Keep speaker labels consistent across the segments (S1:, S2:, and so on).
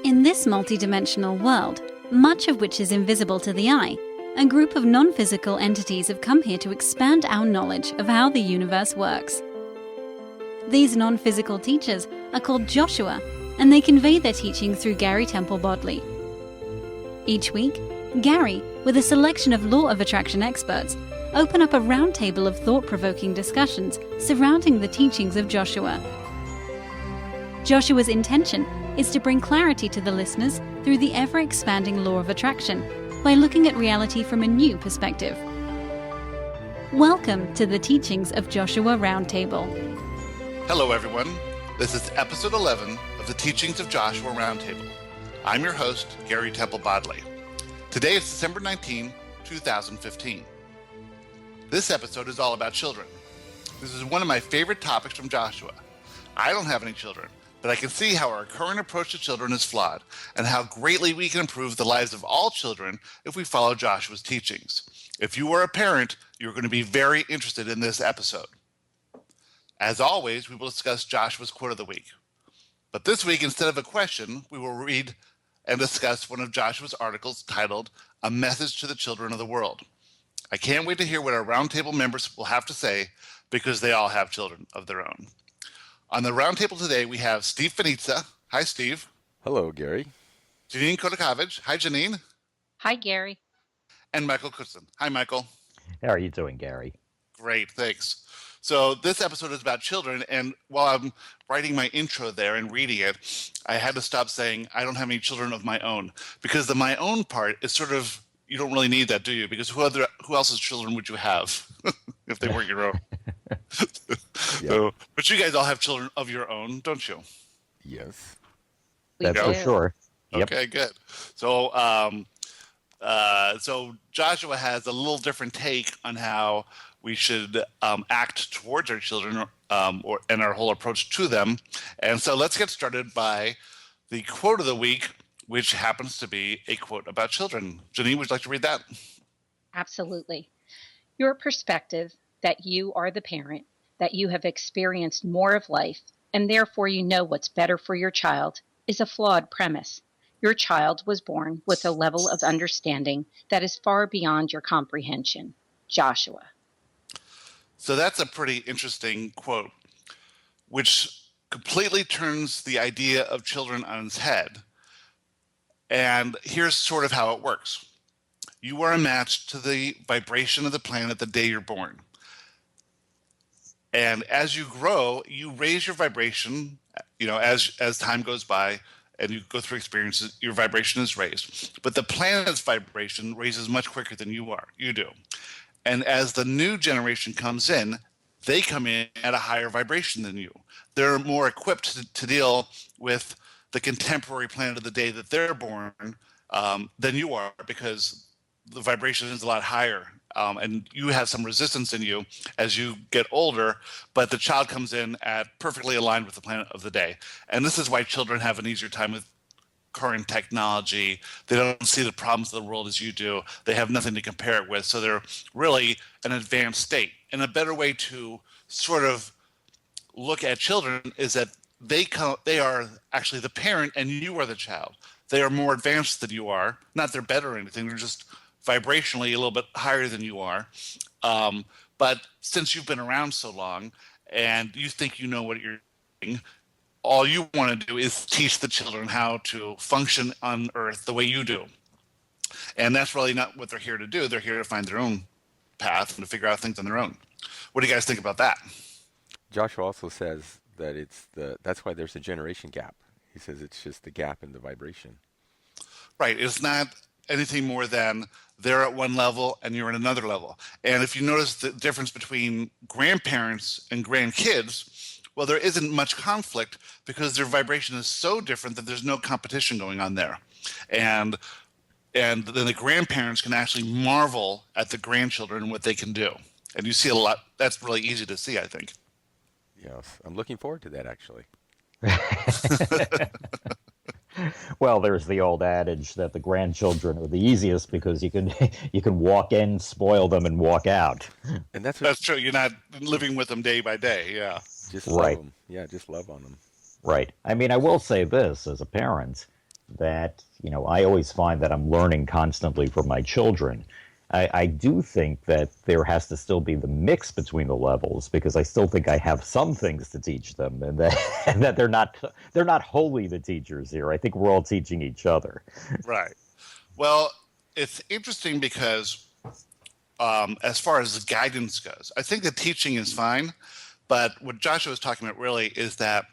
S1: In this multidimensional world, much of which is invisible to the eye, a group of non-physical entities have come here to expand our knowledge of how the universe works. These non-physical teachers are called Joshua, and they convey their teaching through Gary Temple Bodley. Each week, Gary, with a selection of law of attraction experts, open up a roundtable of thought-provoking discussions surrounding the teachings of Joshua. Joshua's intention is to bring clarity to the listeners through the ever-expanding law of attraction by looking at reality from a new perspective. Welcome to the teachings of Joshua Roundtable.
S2: Hello, everyone. This is episode 11 of the Teachings of Joshua Roundtable. I'm your host, Gary Temple Bodley. Today is December 19, 2015. This episode is all about children. This is one of my favorite topics from Joshua. I don't have any children, but I can see how our current approach to children is flawed and how greatly we can improve the lives of all children if we follow Joshua's teachings. If you are a parent, you're going to be very interested in this episode. As always, we will discuss Joshua's quote of the week. But this week, instead of a question, we will read and discuss one of Joshua's articles titled, "A Message to the Children of the World." I can't wait to hear what our roundtable members will have to say because they all have children of their own. On the roundtable today, we have Steve Finizza. Hi, Steve.
S3: Hello, Gary.
S2: Janine Kotakovich. Hi, Janine.
S4: Hi, Gary.
S2: And Michael Kutzen. Hi, Michael.
S5: How are you doing, Gary?
S2: Great, thanks. So this episode is about children, and while I'm writing my intro there and reading it, I had to stop saying I don't have any children of my own, because the my own part is sort of, you don't really need that, do you? Because who else's children would you have if they weren't your own? So, but you guys all have children of your own, don't you?
S3: Yes.
S5: That's for sure.
S2: Okay,
S5: Yep.
S2: good. So, so Joshua has a little different take on how we should act towards our children and our whole approach to them. And so let's get started by the quote of the week, which happens to be a quote about children. Janine, would you like to read that?
S4: Absolutely. Your perspective that you are the parent, that you have experienced more of life, and therefore you know what's better for your child, is a flawed premise. Your child was born with a level of understanding that is far beyond your comprehension. Joshua.
S2: So that's a pretty interesting quote, which completely turns the idea of children on its head. And here's sort of how it works. You are a match to the vibration of the planet the day you're born. And as you grow, you raise your vibration, as time goes by and you go through experiences, your vibration is raised. But the planet's vibration raises much quicker than you do. And as the new generation comes in, they come in at a higher vibration than you. They're more equipped to deal with the contemporary planet of the day that they're born than you are, because the vibration is a lot higher. And you have some resistance in you as you get older, but the child comes in at perfectly aligned with the planet of the day. And this is why children have an easier time with current technology. They don't see the problems of the world as you do. They have nothing to compare it with. So they're really an advanced state. And a better way to sort of look at children is that they are actually the parent and you are the child. They are more advanced than you are. Not they're better or anything. They're just vibrationally a little bit higher than you are. But since you've been around so long and you think you know what you're doing, all you want to do is teach the children how to function on Earth the way you do. And that's really not what they're here to do. They're here to find their own path and to figure out things on their own. What do you guys think about that?
S3: Joshua also says that that's why there's a generation gap. He says it's just the gap in the vibration.
S2: Right. It's not anything more than they're at one level and you're at another level. And if you notice the difference between grandparents and grandkids, well, there isn't much conflict because their vibration is so different that there's no competition going on there. And then the grandparents can actually marvel at the grandchildren and what they can do. And you see a lot. That's really easy to see, I think.
S3: Yes, I'm looking forward to that, actually.
S5: Well, there's the old adage that the grandchildren are the easiest because you can walk in, spoil them, and walk out.
S3: And that's
S2: true. You're not living with them day by day. Yeah.
S3: Just love them. Yeah, just love on them.
S5: Right. I mean, I will say this as a parent, that, I always find that I'm learning constantly from my children. I do think that there has to still be the mix between the levels, because I still think I have some things to teach them, and that and that they're not wholly the teachers here. I think we're all teaching each other.
S2: Right. Well, it's interesting because as far as the guidance goes, I think the teaching is fine, but what Joshua was talking about really is that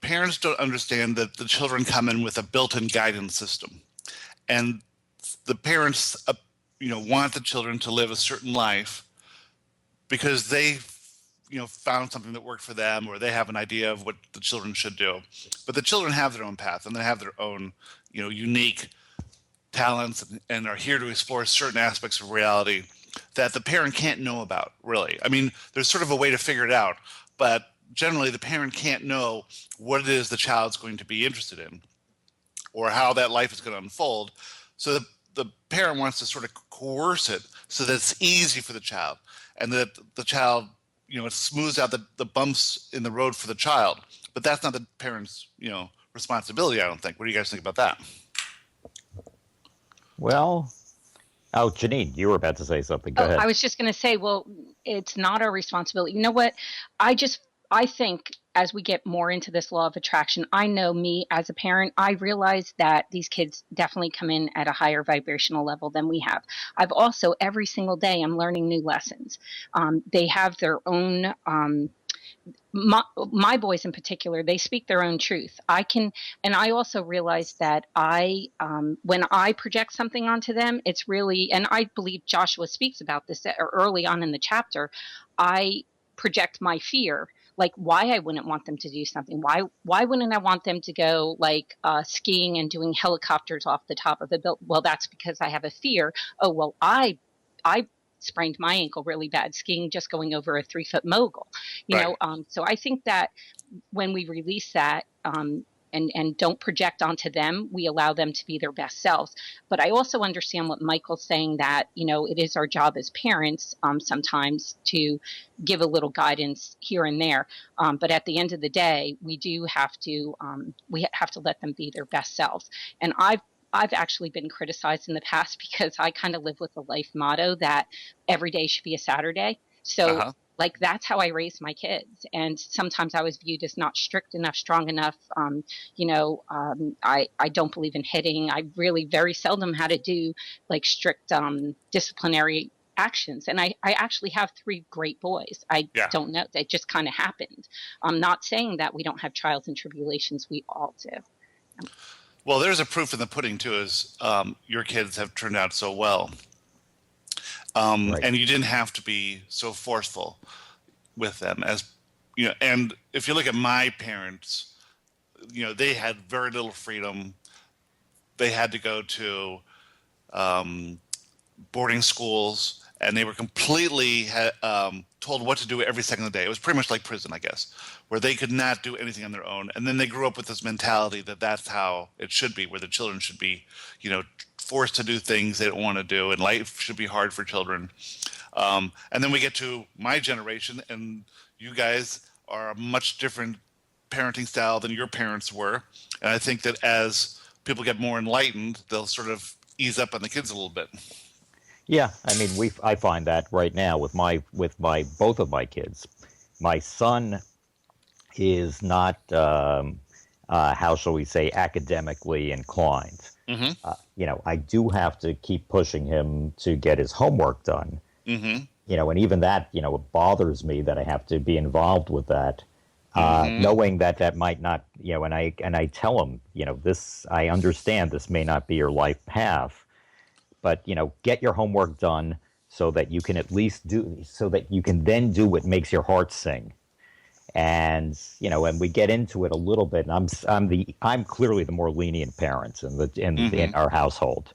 S2: parents don't understand that the children come in with a built-in guidance system, and the parents, want the children to live a certain life because they, found something that worked for them, or they have an idea of what the children should do. But the children have their own path, and they have their own, unique talents, and are here to explore certain aspects of reality that the parent can't know about, really. I mean, there's sort of a way to figure it out, but generally the parent can't know what it is the child's going to be interested in or how that life is going to unfold. So the parent wants to sort of coerce it so that it's easy for the child, and that the child, it smooths out the bumps in the road for the child. But that's not the parent's, responsibility, I don't think. What do you guys think about that?
S5: Well, Janine, you were about to say something. Go ahead.
S4: I was just going to say, well, it's not our responsibility. You know what? I think as we get more into this law of attraction, I know me as a parent, I realize that these kids definitely come in at a higher vibrational level than we have. I've also, every single day, I'm learning new lessons. They have their own, my boys in particular, they speak their own truth. And I also realize that when I project something onto them, it's really, and I believe Joshua speaks about this early on in the chapter, I project my fear. Like why I wouldn't want them to do something. Why wouldn't I want them to go skiing and doing helicopters off the top of a building? Well, that's because I have a fear. Oh, well, I sprained my ankle really bad skiing, just going over a 3-foot mogul.
S2: Right.
S4: So I think that when we release that and don't project onto them, we allow them to be their best selves. But I also understand what Michael's saying, that, it is our job as parents sometimes to give a little guidance here and there. But at the end of the day, we do have to, let them be their best selves. And I've actually been criticized in the past because I kind of live with the life motto that every day should be a Saturday. So that's how I raise my kids. And sometimes I was viewed as not strict enough, strong enough. I don't believe in hitting. I really very seldom had to do strict disciplinary actions. And I actually have 3 great boys. I don't know. That just kind of happened. I'm not saying that we don't have trials and tribulations. We all do.
S2: Well, there's a proof in the pudding, too, is your kids have turned out so well. Right. And you didn't have to be so forceful with them, and if you look at my parents, they had very little freedom. They had to go to boarding schools, and they were completely told what to do every second of the day. It was pretty much like prison, I guess, where they could not do anything on their own. And then they grew up with this mentality that that's how it should be, where the children should be, forced to do things they don't want to do, and life should be hard for children. And then we get to my generation, and you guys are a much different parenting style than your parents were. And I think that as people get more enlightened, they'll sort of ease up on the kids a little bit.
S5: Yeah, I mean, I find that right now with my both of my kids. My son is not, how shall we say, academically inclined. Mm-hmm. I do have to keep pushing him to get his homework done. Mm-hmm. And even that, it bothers me that I have to be involved with that, knowing that might not, and I tell him, this, I understand this may not be your life path, but, get your homework done so that you can at least so that you can then do what makes your heart sing. And, and we get into it a little bit, and I'm clearly the more lenient parent in our household.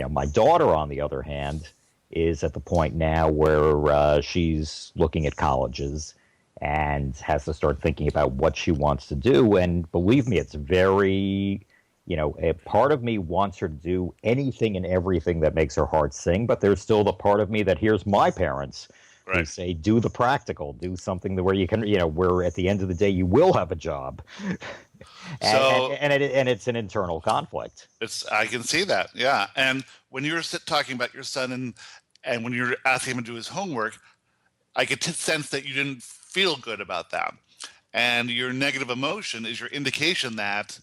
S5: My daughter, on the other hand, is at the point now where she's looking at colleges and has to start thinking about what she wants to do. And believe me, it's very, a part of me wants her to do anything and everything that makes her heart sing, but there's still the part of me that hears my parents who say, do the practical, do something where you can, where at the end of the day you will have a job.
S2: So
S5: and it's an internal conflict.
S2: I can see that, yeah. And when you were talking about your son and when you were asking him to do his homework, I could sense that you didn't feel good about that. And your negative emotion is your indication that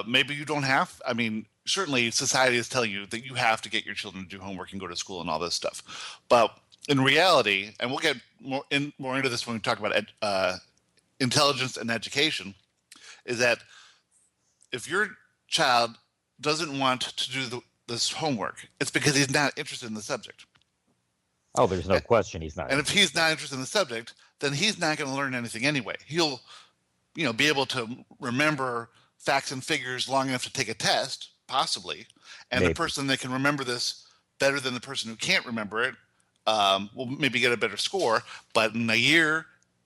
S2: maybe you don't have. I mean, certainly society is telling you that you have to get your children to do homework and go to school and all this stuff. But in reality, and we'll get more into this when we talk about intelligence and education, is that if your child doesn't want to do this homework, it's because he's not interested in the subject.
S5: Oh, there's no question he's not.
S2: And if he's not interested in the subject, then he's not going to learn anything anyway. He'll, be able to remember facts and figures long enough to take a test, possibly. And
S5: Maybe.
S2: The person that can remember this better than the person who can't remember it will maybe get a better score. But in a year,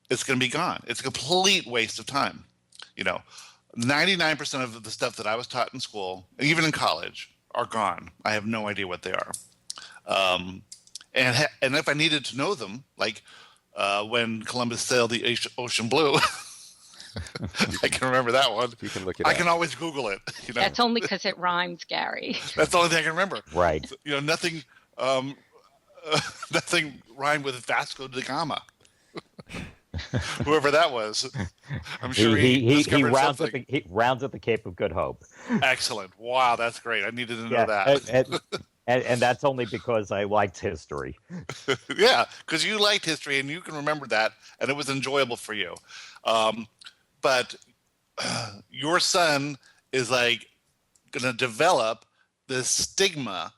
S2: it's going to be gone. It's a complete waste of time. 99% of the stuff that I was taught in school, even in college, are gone. I have no idea what they are. And if I needed to know them, like when Columbus sailed the ocean blue, I can remember that one.
S3: You can look it
S2: I
S3: up.
S2: can always Google it.
S4: That's only because it rhymes, Gary.
S2: That's the only thing I can remember.
S5: Right.
S2: Nothing. Nothing rhymed with Vasco da Gama. Whoever that was, I'm sure he
S5: rounds
S2: something.
S5: he rounds at the Cape of Good Hope.
S2: Excellent! Wow, that's great. I needed to know that.
S5: And that's only because I liked history.
S2: Yeah, because you liked history and you can remember that, and it was enjoyable for you. But your son is like going to develop this stigma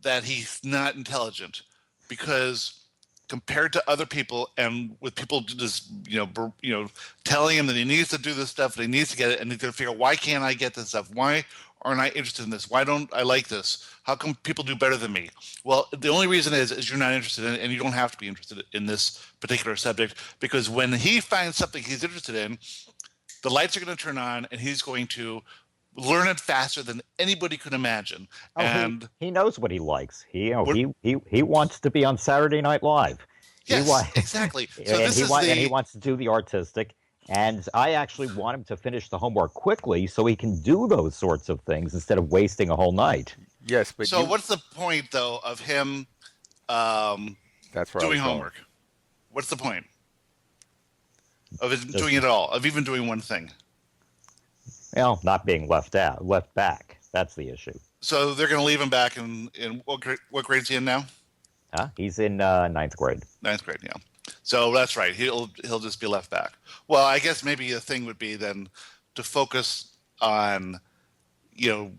S2: that he's not intelligent because compared to other people and with people just telling him that he needs to do this stuff, that he needs to get it, and he's going to figure out, why can't I get this stuff? Why aren't I interested in this? Why don't I like this? How come people do better than me? Well, the only reason is you're not interested in it, and you don't have to be interested in this particular subject, because when he finds something he's interested in, the lights are going to turn on, and he's going to learn it faster than anybody could imagine. And
S5: he knows what he likes. He wants to be on Saturday Night Live.
S2: Yes, exactly. So
S5: and he wants to do the artistic. And I actually want him to finish the homework quickly so he can do those sorts of things instead of wasting a whole night.
S3: Yes, but
S2: so what's the point though of him doing homework? What's the point of doing it all? Of even doing one thing?
S5: Well, not being left back. That's the issue.
S2: So they're going to leave him back in what grade is he in now?
S5: He's in ninth grade.
S2: Ninth grade, yeah. So that's right. He'll just be left back. Well, I guess maybe a thing would be then to focus on,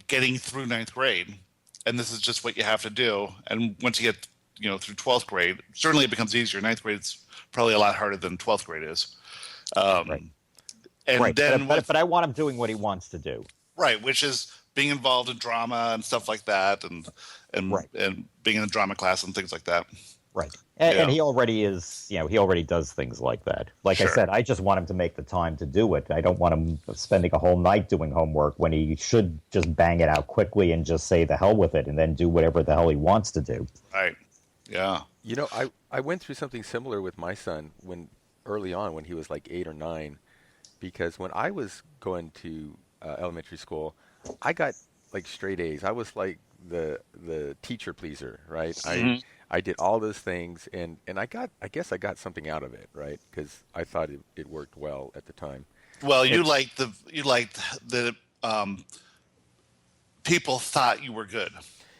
S2: getting through ninth grade, and this is just what you have to do. And once you get, through 12th grade, certainly it becomes easier. Ninth grade's probably a lot harder than 12th grade is.
S5: Right.
S2: And
S5: right.
S2: then,
S5: but I want him doing what he wants to do.
S2: Right, which is being involved in drama and stuff like that, and being in a drama class and things like that.
S5: Right. And he already is, he already does things like that. Like I said, I just want him to make the time to do it. I don't want him spending a whole night doing homework when he should just bang it out quickly and just say the hell with it and then do whatever the hell he wants to do.
S2: Right. Yeah.
S3: I went through something similar with my son early on when he was like 8 or 9, because when I was going to elementary school, I got like straight A's. I was like the teacher pleaser, right?
S2: Mm-hmm.
S3: I did all those things, and I guess I got something out of it, right? Because I thought it worked well at the time.
S2: Well, you liked the people thought you were good.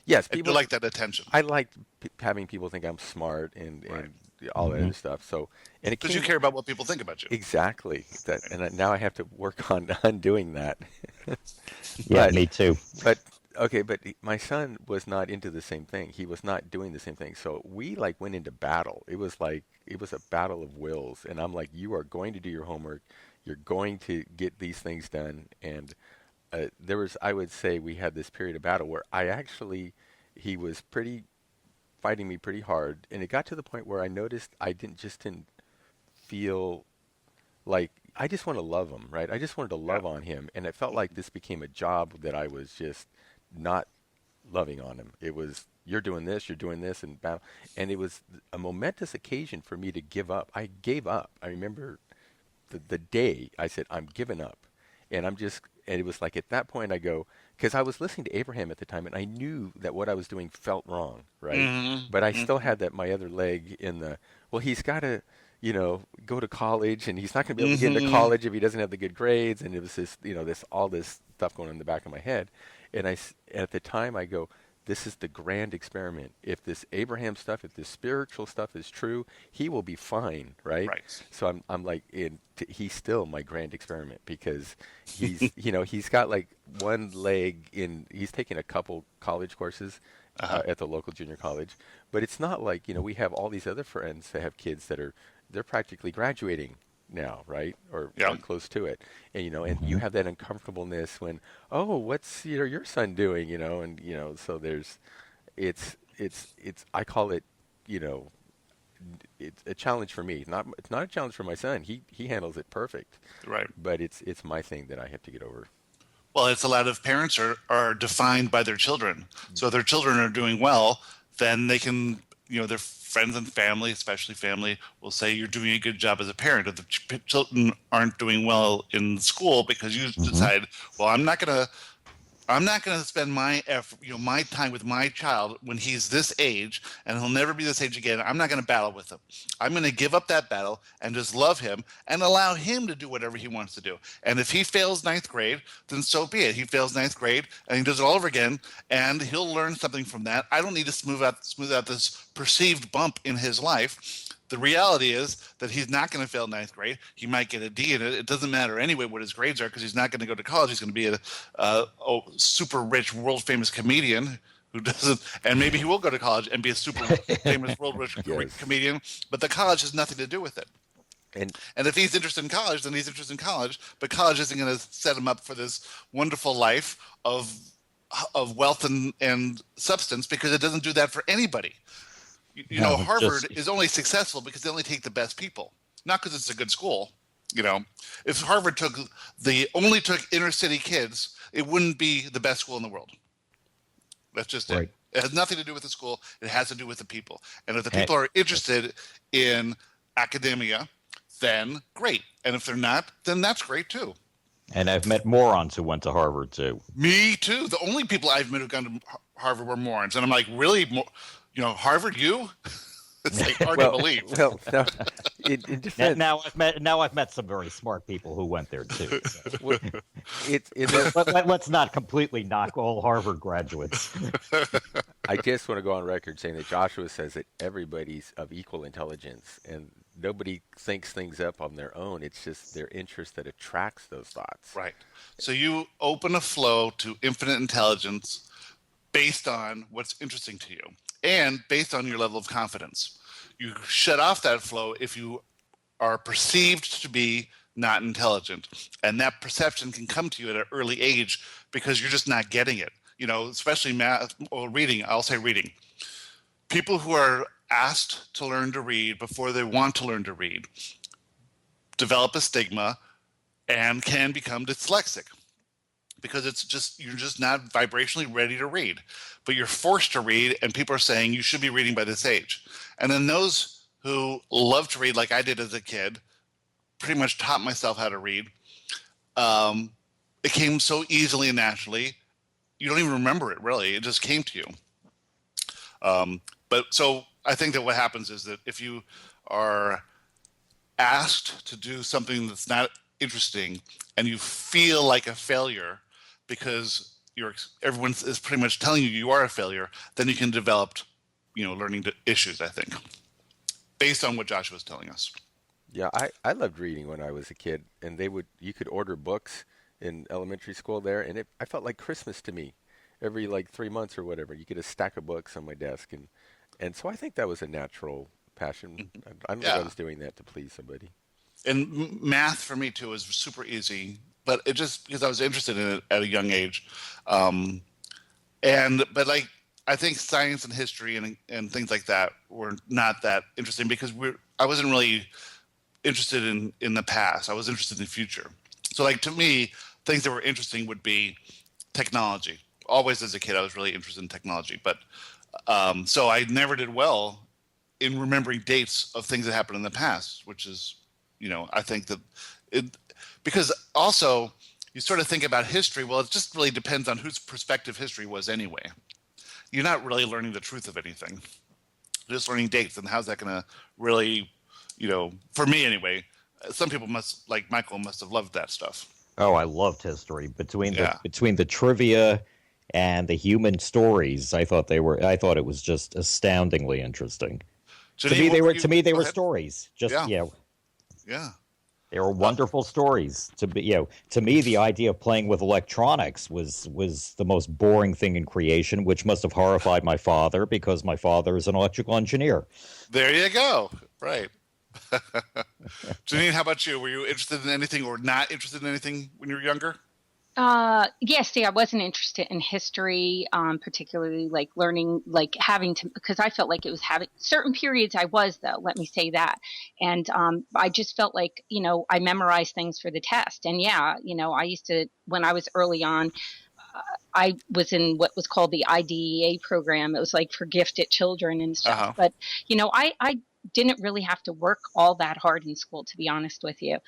S3: Yes, people
S2: like that attention.
S3: I liked having people think I'm smart and all that other stuff. So, and
S2: because you care about what people think about you.
S3: Exactly. Now I have to work on undoing that.
S5: Yeah, me too.
S3: But my son was not into the same thing. He was not doing the same thing. So we went into battle. It was a battle of wills. And I'm like, you are going to do your homework. You're going to get these things done. And I would say we had this period of battle where he was fighting me pretty hard. And it got to the point where I noticed I didn't feel like, I just want to love him, right? I just wanted to love on him. And it felt like this became a job that I was just not loving on him. It was, you're doing this, and battle. And it was a momentous occasion for me to give up. I gave up. I remember the day I said, I'm giving up. And and it was like at that point I go, because I was listening to Abraham at the time, and I knew that what I was doing felt wrong, right? But I still had that my other leg in the, well, he's got to, go to college, and he's not going to be able to get into college if he doesn't have the good grades. And it was this, all this stuff going on in the back of my head. And at the time I go, this is the grand experiment. If this Abraham stuff, if this spiritual stuff is true, he will be fine, right?
S2: Right.
S3: So I'm like, he's still my grand experiment, because he's, he's got like one leg he's taking a couple college courses at the local junior college, but it's not like, we have all these other friends that have kids that they're practically graduating now, right? Or close to it. And, and you have that uncomfortableness when, oh, what's, your son doing, and, so it's I call it, it's a challenge for me. It's not a challenge for my son. He handles it perfect.
S2: Right.
S3: But it's my thing that I have to get over.
S2: Well, it's a lot of parents are defined by their children. So if their children are doing well, then they can, their friends and family, especially family, will say you're doing a good job as a parent. If the children aren't doing well in school because you decide, well, I'm not gonna spend my effort, my time with my child when he's this age, and he'll never be this age again. I'm not going to battle with him. I'm going to give up that battle and just love him and allow him to do whatever he wants to do. And if he fails ninth grade, then so be it. He fails ninth grade and he does it all over again, and he'll learn something from that. I don't need to smooth out this perceived bump in his life. The reality is that he's not going to fail ninth grade. He might get a D in it. It doesn't matter anyway what his grades are, because he's not going to go to college. He's going to be a super rich, world famous comedian who doesn't, and maybe he will go to college and be a super famous, world rich comedian. But the college has nothing to do with it. And if he's interested in college, then he's interested in college. But college isn't going to set him up for this wonderful life of wealth and substance, because it doesn't do that for anybody. Harvard is only successful because they only take the best people, not because it's a good school. If Harvard only took inner city kids, it wouldn't be the best school in the world. That's just it. It has nothing to do with the school. It has to do with the people. And if the people are interested in academia, then great. And if they're not, then that's great too.
S5: And I've met morons who went to Harvard too.
S2: Me too. The only people I've met who've gone to Harvard were morons. And I'm like, really? Harvard, you? It's like hard to believe.
S3: Well, no, in defense,
S5: now I've met some very smart people who went there too. So. Let's not completely knock all Harvard graduates.
S3: I just want to go on record saying that Joshua says that everybody's of equal intelligence, and nobody thinks things up on their own. It's just their interest that attracts those thoughts.
S2: Right. So you open a flow to infinite intelligence based on what's interesting to you and based on your level of confidence. You shut off that flow if you are perceived to be not intelligent. And that perception can come to you at an early age because you're just not getting it. Especially math or reading. I'll say reading. People who are asked to learn to read before they want to learn to read develop a stigma and can become dyslexic, because you're just not vibrationally ready to read, but you're forced to read, and people are saying you should be reading by this age. And then those who love to read, like I did as a kid, pretty much taught myself how to read. It came so easily and naturally, you don't even remember it really. It just came to you. But so I think that what happens is that if you are asked to do something that's not interesting and you feel like a failure, because everyone is pretty much telling you are a failure, then you can develop, learning issues, I think, based on what Joshua was telling us.
S3: Yeah, I loved reading when I was a kid, and you could order books in elementary school there, and I felt like Christmas to me. Every 3 months or whatever, you get a stack of books on my desk, and so I think that was a natural passion. I don't know if I was doing that to please somebody.
S2: And math for me too was super easy, but it just because I was interested in it at a young age. But I think science and history and things like that were not that interesting because I wasn't really interested in the past. I was interested in the future. So to me, things that were interesting would be technology. Always as a kid, I was really interested in technology, but so I never did well in remembering dates of things that happened in the past, which is, I think that because also you sort of think about history. Well, it just really depends on whose perspective history was anyway. You're not really learning the truth of anything. You're just learning dates, and how's that going to really, for me anyway, some people must, like Michael, must have loved that stuff.
S5: Oh, I loved history. Between the trivia and the human stories, I thought it was just astoundingly interesting. To me, they were stories.
S2: Yeah.
S5: They were wonderful stories. To me, the idea of playing with electronics was the most boring thing in creation, which must have horrified my father because my father is an electrical engineer.
S2: There you go. Right. Janine, how about you? Were you interested in anything or not interested in anything when you were younger?
S4: Yes, see, I wasn't interested in history, particularly like learning, like having to, because I felt like it was having certain periods I was, though, let me say that. And I just felt like, I memorized things for the test. And I used to, when I was early on, I was in what was called the IDEA program. It was like for gifted children and stuff.
S2: Uh-huh.
S4: But, I didn't really have to work all that hard in school, to be honest with you,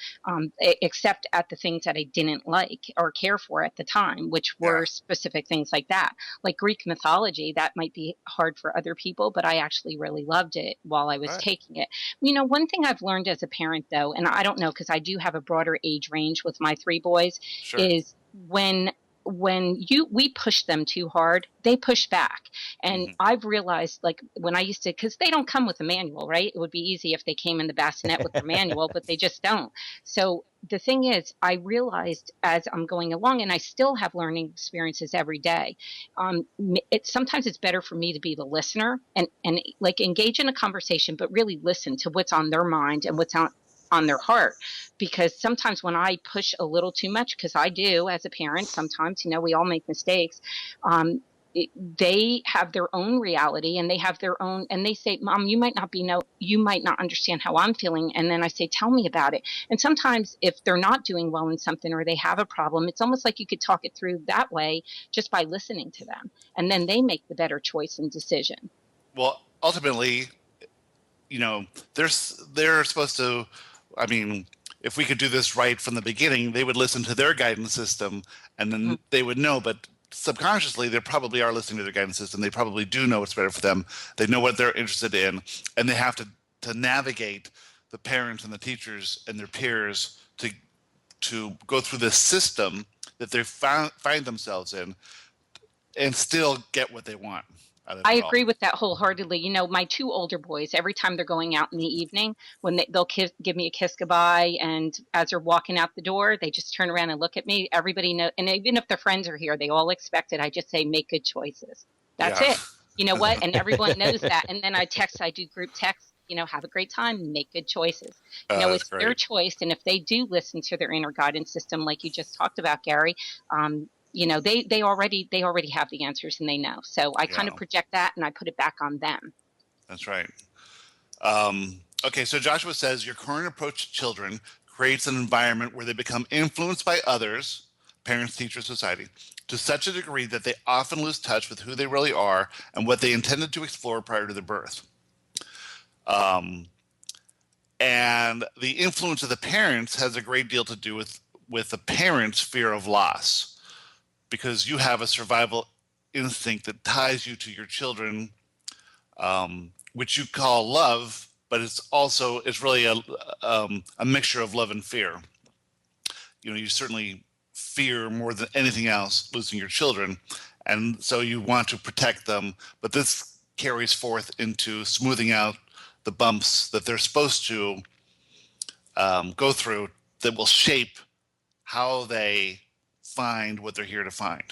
S4: except at the things that I didn't like or care for at the time, which were specific things like that. Like Greek mythology, that might be hard for other people, but I actually really loved it while I was taking it. One thing I've learned as a parent, though, and I don't know, because I do have a broader age range with my 3 boys, is when we push them too hard, they push back. And I've realized, like, when I used to, because they don't come with a manual, right? It would be easy if they came in the bassinet with their manual, but they just don't. So the thing is, I realized as I'm going along, and I still have learning experiences every day, sometimes it's better for me to be the listener and like engage in a conversation, but really listen to what's on their mind and what's on their heart. Because sometimes when I push a little too much, because I do as a parent, sometimes, we all make mistakes, they have their own reality and they have their own, and they say, Mom, you might not understand how I'm feeling. And then I say, tell me about it. And sometimes if they're not doing well in something or they have a problem, it's almost like you could talk it through that way just by listening to them. And then they make the better choice and decision.
S2: Well, ultimately, they're supposed to, if we could do this right from the beginning, they would listen to their guidance system and then they would know. But subconsciously, they probably are listening to their guidance system. They probably do know what's better for them. They know what they're interested in. And they have to navigate the parents and the teachers and their peers to go through this system that they find themselves in and still get what they want.
S4: I agree with that wholeheartedly. My 2 older boys, every time they're going out in the evening, when they'll give me a kiss goodbye, and as they're walking out the door, they just turn around and look at me. Everybody knows, and even if their friends are here, they all expect it. I just say, make good choices. That's it. You know what? And everyone knows that. And then I do group text, have a great time, make good choices. It's their choice. And if they do listen to their inner guidance system, like you just talked about, Gary, they already have the answers and they know. So I kind of project that and I put it back on them.
S2: That's right. Okay, so Joshua says your current approach to children creates an environment where they become influenced by others, parents, teachers, society, to such a degree that they often lose touch with who they really are and what they intended to explore prior to their birth. And the influence of the parents has a great deal to do with the parents' fear of loss, because you have a survival instinct that ties you to your children, which you call love, but it's really a mixture of love and fear. You certainly fear more than anything else losing your children, and so you want to protect them, but this carries forth into smoothing out the bumps that they're supposed to go through that will shape how they find what they're here to find.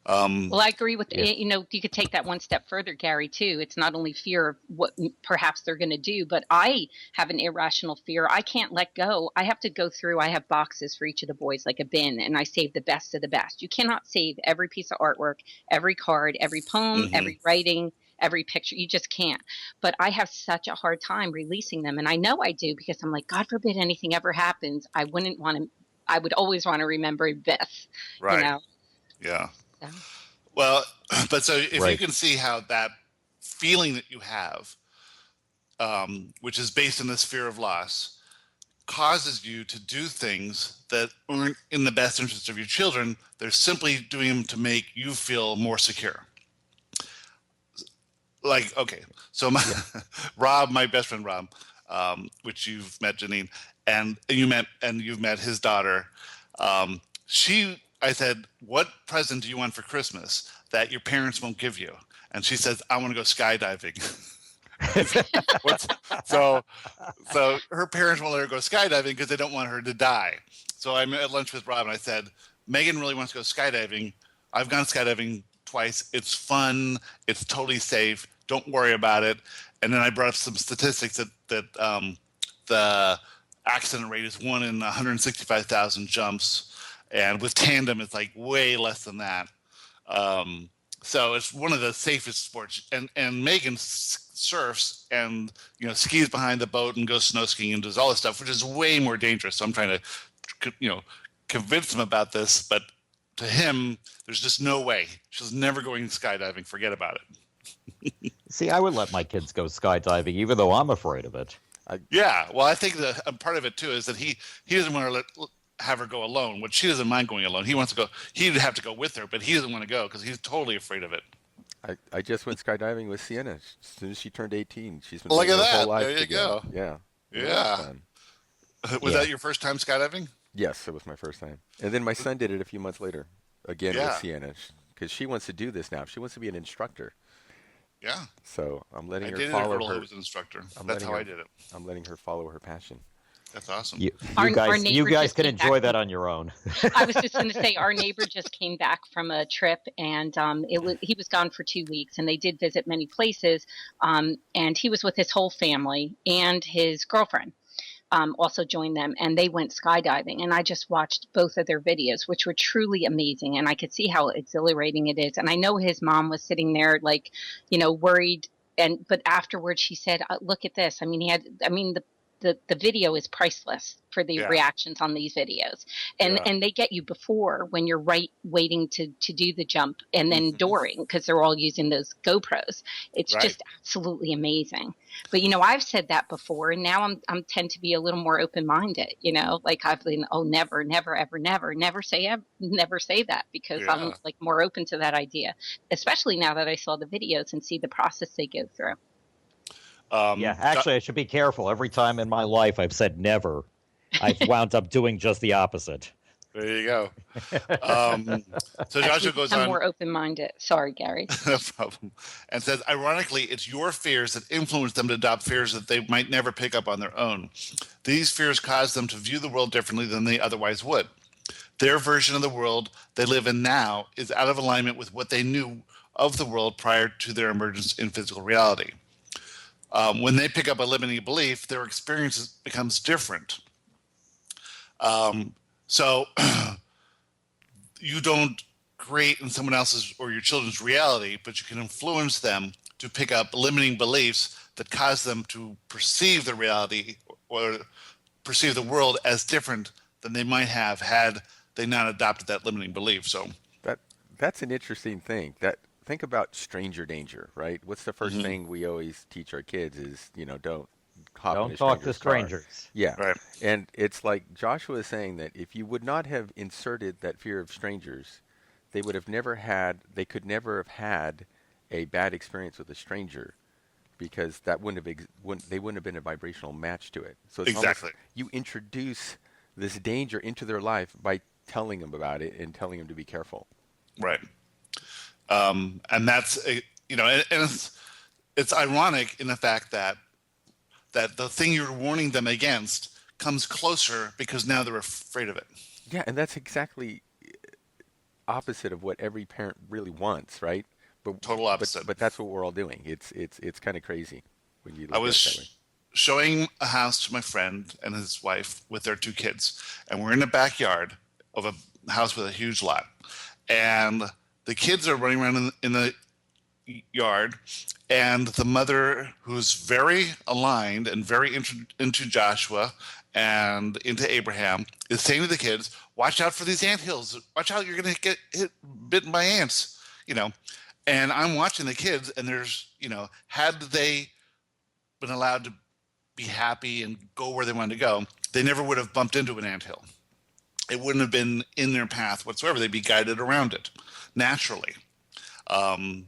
S4: Well, I agree with, you could take that one step further, Gary, too. It's not only fear of what perhaps they're going to do, but I have an irrational fear. I can't let go. I have to go through, I have boxes for each of the boys, like a bin, and I save the best of the best. You cannot save every piece of artwork, every card, every poem, every writing, every picture. You just can't. But I have such a hard time releasing them. And I know I do, because I'm like, God forbid anything ever happens. I would always want to remember this.
S2: Right. Yeah. Well, but so if you can see how that feeling that you have, which is based on this fear of loss, causes you to do things that aren't in the best interest of your children. They're simply doing them to make you feel more secure. Like, okay, so Rob, my best friend Rob, which you've met, Janine, and you've met his daughter. I said, "What present do you want for Christmas that your parents won't give you?" And she says, "I want to go skydiving." So her parents won't let her go skydiving because they don't want her to die. So I'm at lunch with Rob and I said, "Megan really wants to go skydiving. I've gone skydiving twice. It's fun. It's totally safe. Don't worry about it." And then I brought up some statistics that the accident rate is 1 in 165,000 jumps, and with tandem it's like way less than that. So it's one of the safest sports. And Megan surfs and skis behind the boat and goes snow skiing and does all this stuff, which is way more dangerous. So I'm trying to convince him about this, but to him, there's just no way. She's never going skydiving. Forget about it.
S5: See, I would let my kids go skydiving, even though I'm afraid of it.
S2: Yeah, well, I think that part of it too is that he doesn't want to have her go alone, which she doesn't mind going alone. He wants to go. He'd have to go with her, but he doesn't want to go because he's totally afraid of it.
S3: I just went skydiving with Sienna as soon as she turned 18. She's been
S2: Look
S3: doing
S2: at
S3: her whole
S2: that.
S3: life
S2: There you
S3: together.
S2: go.
S3: Yeah.
S2: Was that your first time skydiving?
S3: Yes, it was my first time. And then my son did it a few months later, again with Sienna, because she wants to do this now. She wants to be an instructor.
S2: Yeah.
S3: So I'm letting
S2: I
S3: her
S2: dated
S3: follow
S2: a girl
S3: her.
S2: who was an instructor. That's how I did it.
S3: I'm letting her follow her passion.
S2: That's awesome.
S5: You
S4: Our
S5: guys
S4: neighbor just
S5: can
S4: came
S5: enjoy
S4: back
S5: that on your own.
S4: I was just going to say, our neighbor just came back from a trip, and he was gone for 2 weeks, and they did visit many places, and he was with his whole family, and his girlfriend also joined them, and they went skydiving. And I just watched both of their videos, which were truly amazing, and I could see how exhilarating it is. And I know his mom was sitting there, like, worried, but afterwards she said, "Look at this." I mean, the video is priceless for the reactions on these videos, and they get you before when you're waiting to do the jump, and then during, because they're all using those GoPros. It's just absolutely amazing. But I've said that before, and now I'm tend to be a little more open minded. Like I've been, never, ever, never say that, because I'm like more open to that idea, especially now that I saw the videos and see the process they go through.
S5: Actually, I should be careful. Every time in my life I've said never, I've wound up doing just the opposite.
S2: There you go. So Joshua goes on.
S4: I'm more open-minded. Sorry, Gary.
S2: No problem. And says, ironically, it's your fears that influence them to adopt fears that they might never pick up on their own. These fears cause them to view the world differently than they otherwise would. Their version of the world they live in now is out of alignment with what they knew of the world prior to their emergence in physical reality. When they pick up a limiting belief, their experience becomes different. So you don't create in someone else's or your children's reality, but you can influence them to pick up limiting beliefs that cause them to perceive the reality or perceive the world as different than they might have had they not adopted that limiting belief. So
S3: that's an interesting thing. Think about stranger danger, right? What's the first thing we always teach our kids is, don't
S5: talk to strangers.
S3: Yeah.
S2: Right.
S3: And it's like Joshua is saying that if you would not have inserted that fear of strangers, they could never have had a bad experience with a stranger, because that they wouldn't have been a vibrational match to it. So it's
S2: exactly.
S3: You introduce this danger into their life by telling them about it and telling them to be careful.
S2: Right. And that's, and it's ironic in the fact that the thing you're warning them against comes closer because now they're afraid of it.
S3: Yeah, and that's exactly opposite of what every parent really wants, right? But
S2: total opposite.
S3: But that's what we're all doing. It's kind of crazy when you look
S2: I was
S3: at it that way.
S2: Showing a house to my friend and his wife with their 2 kids, and we're in the backyard of a house with a huge lot, and the kids are running around in the yard, and the mother, who's very aligned and very into Joshua and into Abraham, is saying to the kids, "Watch out for these anthills. Watch out, you're going to get bitten by ants." And I'm watching the kids, and there's, had they been allowed to be happy and go where they wanted to go, they never would have bumped into an anthill. It wouldn't have been in their path whatsoever. They'd be guided around it naturally. And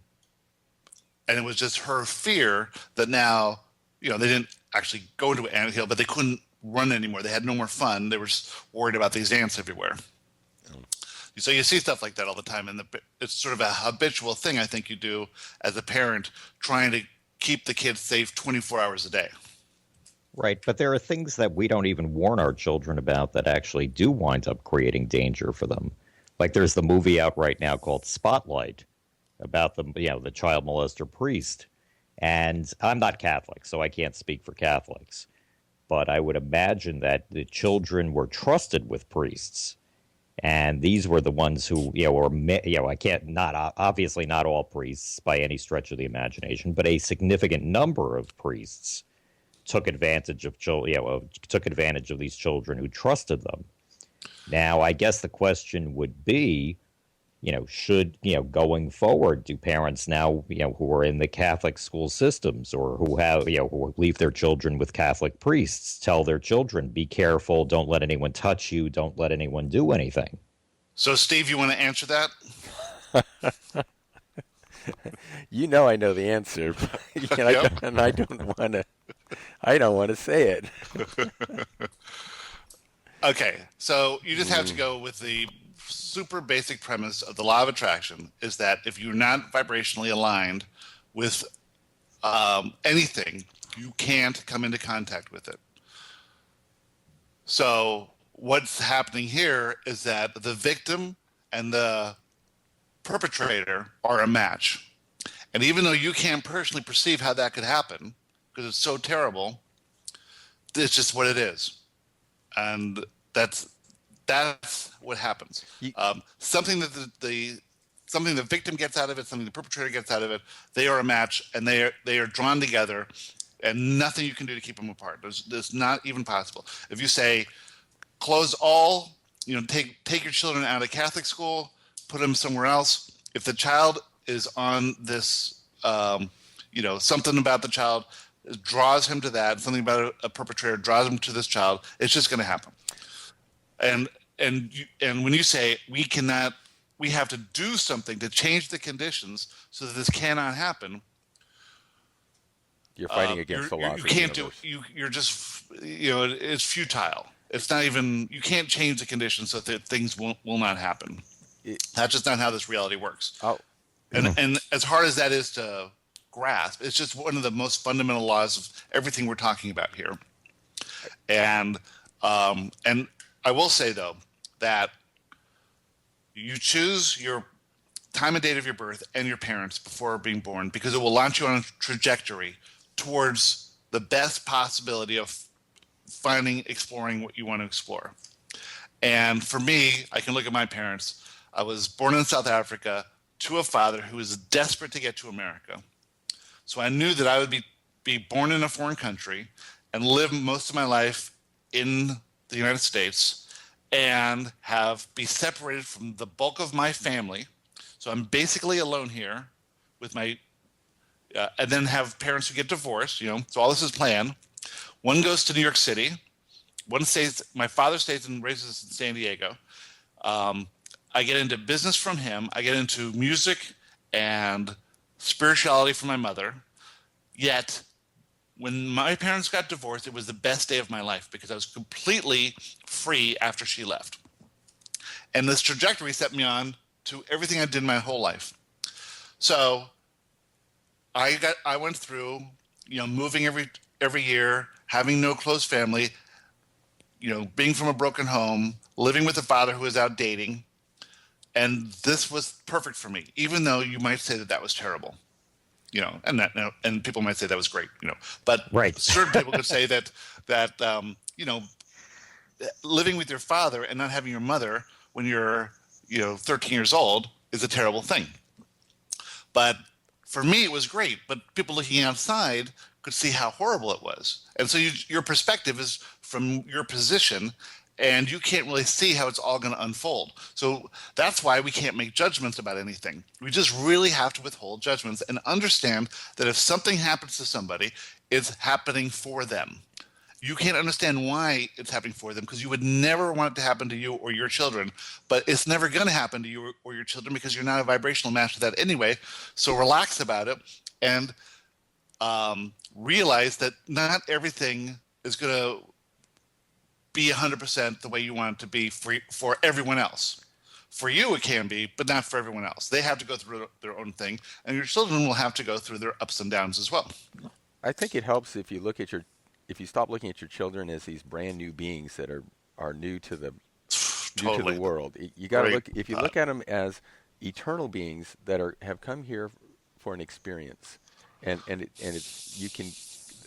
S2: it was just her fear that now, they didn't actually go into an anthill, but they couldn't run anymore. They had no more fun. They were just worried about these ants everywhere. So you see stuff like that all the time, and it's sort of a habitual thing I think you do as a parent, trying to keep the kids safe 24 hours a day.
S5: Right, but there are things that we don't even warn our children about that actually do wind up creating danger for them. Like there's the movie out right now called Spotlight about the child molester priest. And I'm not Catholic, so I can't speak for Catholics. But I would imagine that the children were trusted with priests. And these were the ones who, obviously not all priests by any stretch of the imagination, but a significant number of priests took advantage of these children who trusted them. Now, I guess the question would be, should, going forward, do parents now, who are in the Catholic school systems or who leave their children with Catholic priests, tell their children, be careful, don't let anyone touch you, don't let anyone do anything?
S2: So, Steve, you want to answer that?
S3: I know the answer, and I don't want to say it.
S2: Okay, so you just have to go with the super basic premise of the law of attraction, is that if you're not vibrationally aligned with anything, you can't come into contact with it. So what's happening here is that the victim and the perpetrator are a match. And even though you can't personally perceive how that could happen, because it's so terrible, it's just what it is. And that's what happens. Something that something the victim gets out of it, something the perpetrator gets out of it, they are a match, and they are drawn together, and nothing you can do to keep them apart. There's not even possible. If you say, close all, take your children out of Catholic school, put them somewhere else. If the child is on this, something about the child draws him to that, something about a perpetrator draws him to this child, it's just going to happen. And when you say we have to do something to change the conditions so that this cannot happen,
S3: you're fighting against the laws.
S2: You can't do. You're just. It's futile. It's not even. You can't change the conditions so that things will not happen. That's just not how this reality works.
S3: Oh.
S2: And as hard as that is to grasp, it's just one of the most fundamental laws of everything we're talking about here. And I will say though that you choose your time and date of your birth and your parents before being born, because it will launch you on a trajectory towards the best possibility of exploring what you want to explore. And for me, I can look at my parents. I was born in South Africa to a father who was desperate to get to America. So I knew that I would be born in a foreign country and live most of my life in the United States and be separated from the bulk of my family. So I'm basically alone here with my, and then have parents who get divorced, so all this is planned. One goes to New York City. My father stays and raises in San Diego. I get into business from him. I get into music and spirituality from my mother. Yet, when my parents got divorced, it was the best day of my life because I was completely free after she left. And this trajectory set me on to everything I did my whole life. So I went through, moving every year, having no close family, being from a broken home, living with a father who was out dating. And this was perfect for me, even though you might say that was terrible. And people might say that was great, but
S5: right.
S2: Certain people could say that living with your father and not having your mother when you're 13 years old is a terrible thing. But for me, it was great. But people looking outside could see how horrible it was, and so your perspective is from your position. And you can't really see how it's all going to unfold. So that's why we can't make judgments about anything. We just really have to withhold judgments and understand that if something happens to somebody, it's happening for them. You can't understand why it's happening for them because you would never want it to happen to you or your children, but it's never going to happen to you or your children because you're not a vibrational match to that anyway. So relax about it and realize that not everything is going to be 100% the way you want it to be for everyone else. For you, it can be, but not for everyone else. They have to go through their own thing, and your children will have to go through their ups and downs as well.
S3: I think it helps if you stop looking at your children as these brand new beings that are new to the
S2: Totally.
S3: world. You got to
S2: Right.
S3: look if you look at them as eternal beings that have come here for an experience, and it's you can.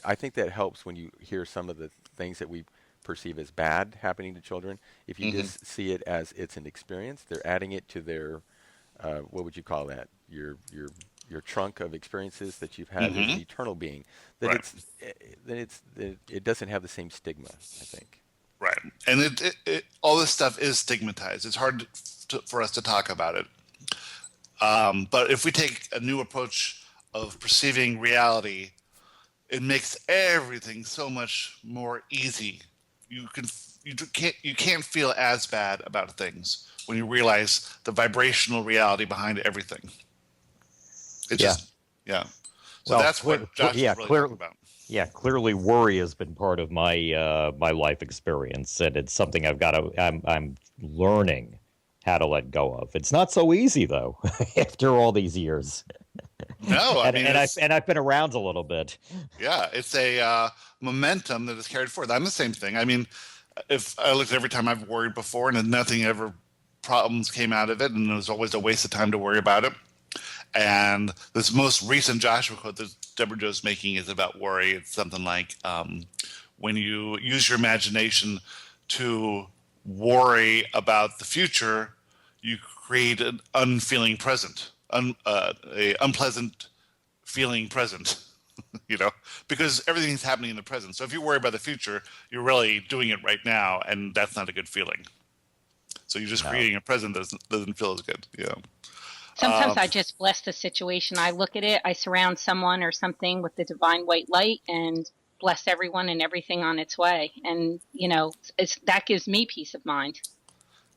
S3: I think that helps when you hear some of the things that we perceive as bad happening to children. If you just see it as it's an experience, they're adding it to their what would you call that? Your trunk of experiences that you've had as an eternal being. That
S2: Right.
S3: it doesn't have the same stigma, I think.
S2: Right. And all this stuff is stigmatized. It's hard for us to talk about it. But if we take a new approach of perceiving reality, it makes everything so much more easy. You can't feel as bad about things when you realize the vibrational reality behind everything. It just So
S5: Well,
S2: that's what Josh is really talking about.
S5: Yeah, clearly worry has been part of my my life experience, and it's something I'm learning how to let go of. It's not so easy though, after all these years.
S2: No, I mean,
S5: I've been around a little bit.
S2: yeah, it's a momentum that is carried forward. I'm the same thing. I mean, if I looked at every time I've worried before and nothing ever problems came out of it, and it was always a waste of time to worry about it. And this most recent Joshua quote that Deborah Joe's making is about worry. It's something like, when you use your imagination to worry about the future, you create an unfeeling present, a unpleasant feeling present, because everything's happening in the present. So if you worry about the future, you're really doing it right now, and that's not a good feeling. So you're just creating a present that doesn't feel as good. Yeah.
S4: Sometimes I just bless the situation. I look at it, I surround someone or something with the divine white light and bless everyone and everything on its way. And, that gives me peace of mind.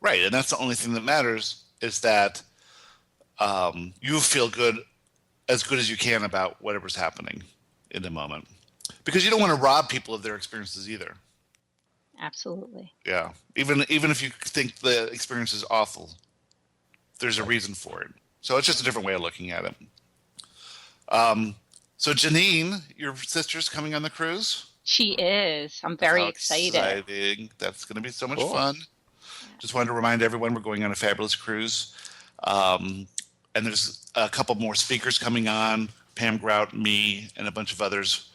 S2: Right. And that's the only thing that matters is that you feel good as you can about whatever's happening in the moment. Because you don't want to rob people of their experiences either.
S4: Absolutely.
S2: Yeah. Even if you think the experience is awful, there's a reason for it. So it's just a different way of looking at it. So Janine, your sister's coming on the cruise?
S4: She is. I'm very excited.
S2: Exciting. That's going to be so much fun. Just wanted to remind everyone we're going on a fabulous cruise. And there's a couple more speakers coming on, Pam Grout, me, and a bunch of others.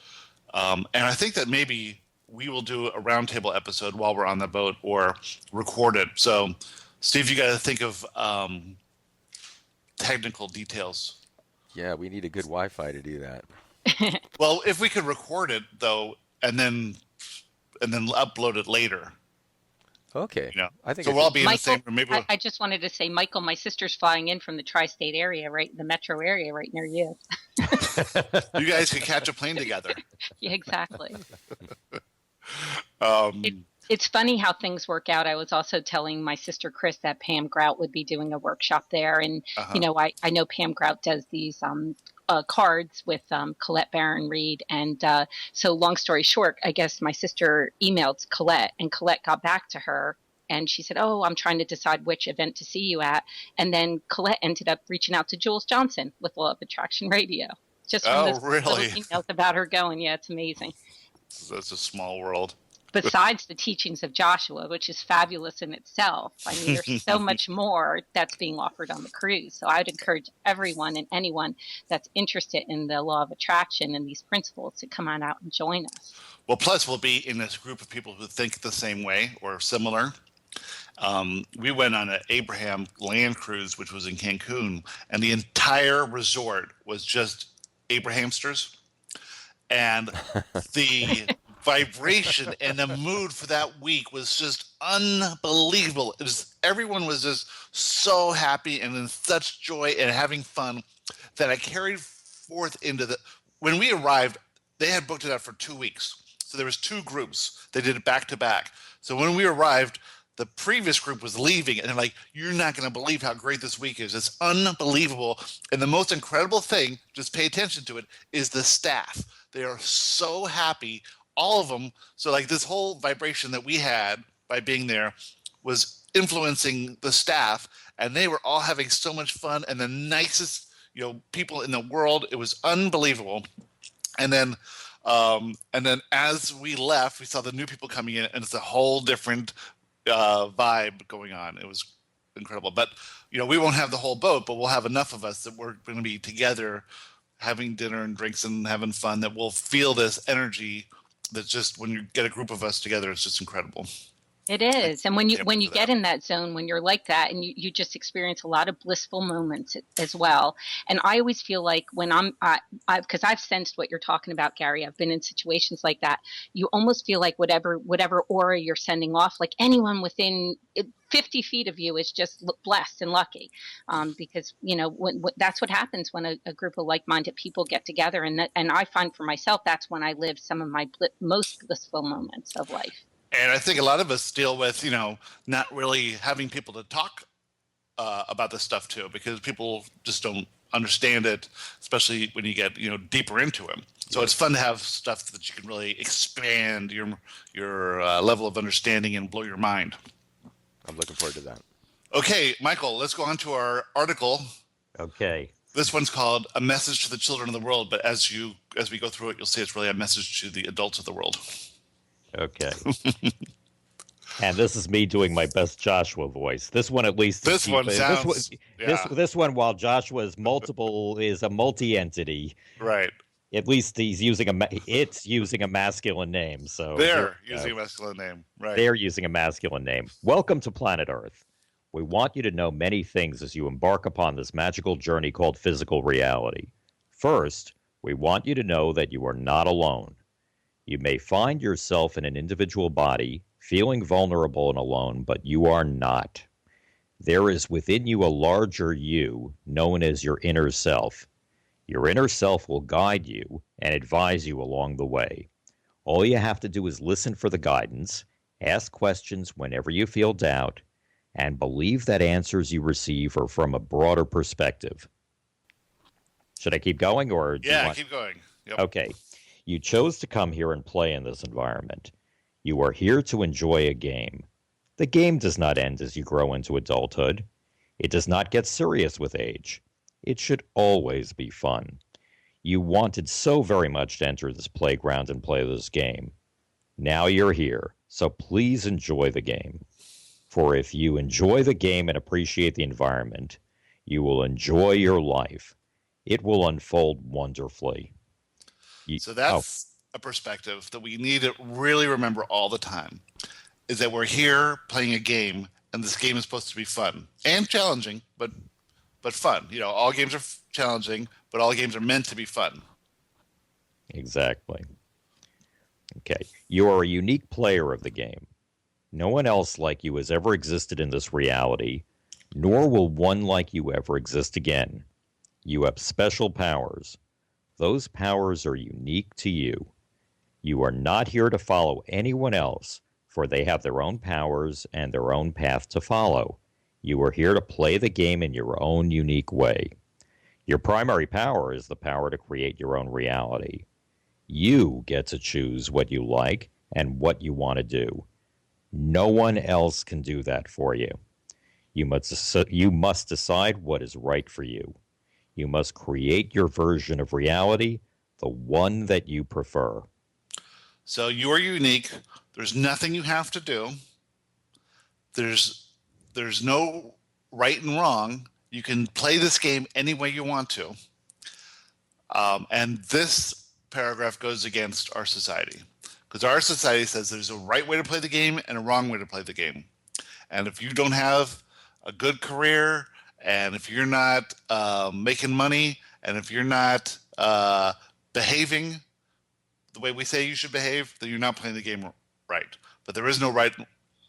S2: And I think that maybe we will do a roundtable episode while we're on the boat or record it. So, Steve, you got to think of technical details.
S3: Yeah, we need a good Wi-Fi to do that.
S2: Well, if we could record it though, and then upload it later.
S3: Okay. I think
S2: so. We'll all be in the same room. Maybe
S4: I just wanted to say, Michael, my sister's flying in from the tri-state area, the metro area, right near you.
S2: you guys could catch a plane together.
S4: Yeah, exactly. It's funny how things work out. I was also telling my sister Chris that Pam Grout would be doing a workshop there, and I know Pam Grout does these cards with Colette Barron Reed, and so long story short, I guess my sister emailed Colette, and Colette got back to her, and she said, "Oh, I'm trying to decide which event to see you at," and then Colette ended up reaching out to Jules Johnson with Law of Attraction Radio, just from those little emails about her going. Yeah, it's amazing.
S2: That's a small world.
S4: Besides the teachings of Joshua, which is fabulous in itself. I mean, there's so much more that's being offered on the cruise. So I would encourage everyone and anyone that's interested in the law of attraction and these principles to come on out and join us.
S2: Well, plus we'll be in this group of people who think the same way or similar. We went on an Abraham land cruise, which was in Cancun, and the entire resort was just Abrahamsters. And the vibration and the mood for that week was just unbelievable. Everyone was just so happy and in such joy and having fun that I carried forth into when we arrived, they had booked it out for 2 weeks. So there was two groups. They did it back to back. So when we arrived, the previous group was leaving, and they're like, "You're not going to believe how great this week is. It's unbelievable." And the most incredible thing, just pay attention to it, is the staff. They are so happy, all of them. So like this whole vibration that we had by being there was influencing the staff, and they were all having so much fun, and the nicest, people in the world. It was unbelievable. And then as we left, we saw the new people coming in, and it's a whole different vibe going on. It was incredible. But we won't have the whole boat, but we'll have enough of us that we're going to be together having dinner and drinks and having fun, that we'll feel this energy that's just, when you get a group of us together, it's just incredible.
S4: It is. And when you get in that zone, when you're like that, and you just experience a lot of blissful moments as well. And I always feel like when because I've sensed what you're talking about, Gary, I've been in situations like that. You almost feel like whatever aura you're sending off, like anyone within 50 feet of you is just blessed and lucky, because when that's what happens when a group of like-minded people get together, and I find for myself that's when I live some of my most blissful moments of life.
S2: And I think a lot of us deal with, not really having people to talk about this stuff to, because people just don't understand it, especially when you get, deeper into it. So it's fun to have stuff that you can really expand your level of understanding and blow your mind.
S3: I'm looking forward to that.
S2: Okay, Michael, let's go on to our article.
S5: Okay.
S2: This one's called "A Message to the Children of the World," but as we go through it, you'll see it's really a message to the adults of the world.
S5: Okay. And this is me doing my best Joshua voice. This one, at least.
S2: This one sounds.
S5: This one, while Joshua is a multi-entity.
S2: Right.
S5: At least he's using it's using a masculine name. So
S2: they're using a masculine name. Right.
S5: They're using a masculine name. Welcome to planet Earth. We want you to know many things as you embark upon this magical journey called physical reality. First, we want you to know that you are not alone. You may find yourself in an individual body, feeling vulnerable and alone, but you are not. There is within you a larger you, known as your inner self. Your inner self will guide you and advise you along the way. All you have to do is listen for the guidance, ask questions whenever you feel doubt, and believe that answers you receive are from a broader perspective. Should I keep going, or
S2: keep going. Yep.
S5: Okay. You chose to come here and play in this environment. You are here to enjoy a game. The game does not end as you grow into adulthood. It does not get serious with age. It should always be fun. You wanted so very much to enter this playground and play this game. Now you're here, so please enjoy the game. For if you enjoy the game and appreciate the environment, you will enjoy your life. It will unfold wonderfully.
S2: So that's a perspective that we need to really remember all the time, is that we're here playing a game, and this game is supposed to be fun and challenging, but fun. All games are challenging, but all games are meant to be fun.
S5: Exactly. Okay. You are a unique player of the game. No one else like you has ever existed in this reality, nor will one like you ever exist again. You have special powers. Those powers are unique to you. You are not here to follow anyone else, for they have their own powers and their own path to follow. You are here to play the game in your own unique way. Your primary power is the power to create your own reality. You get to choose what you like and what you want to do. No one else can do that for you. You must decide what is right for you. You must create your version of reality, the one that you prefer.
S2: So you are unique. There's nothing you have to do. There's no right and wrong. You can play this game any way you want to. And this paragraph goes against our society, because our society says there's a right way to play the game and a wrong way to play the game. And if you don't have a good career, and if you're not making money, and if you're not behaving the way we say you should behave, then you're not playing the game right. But there is no right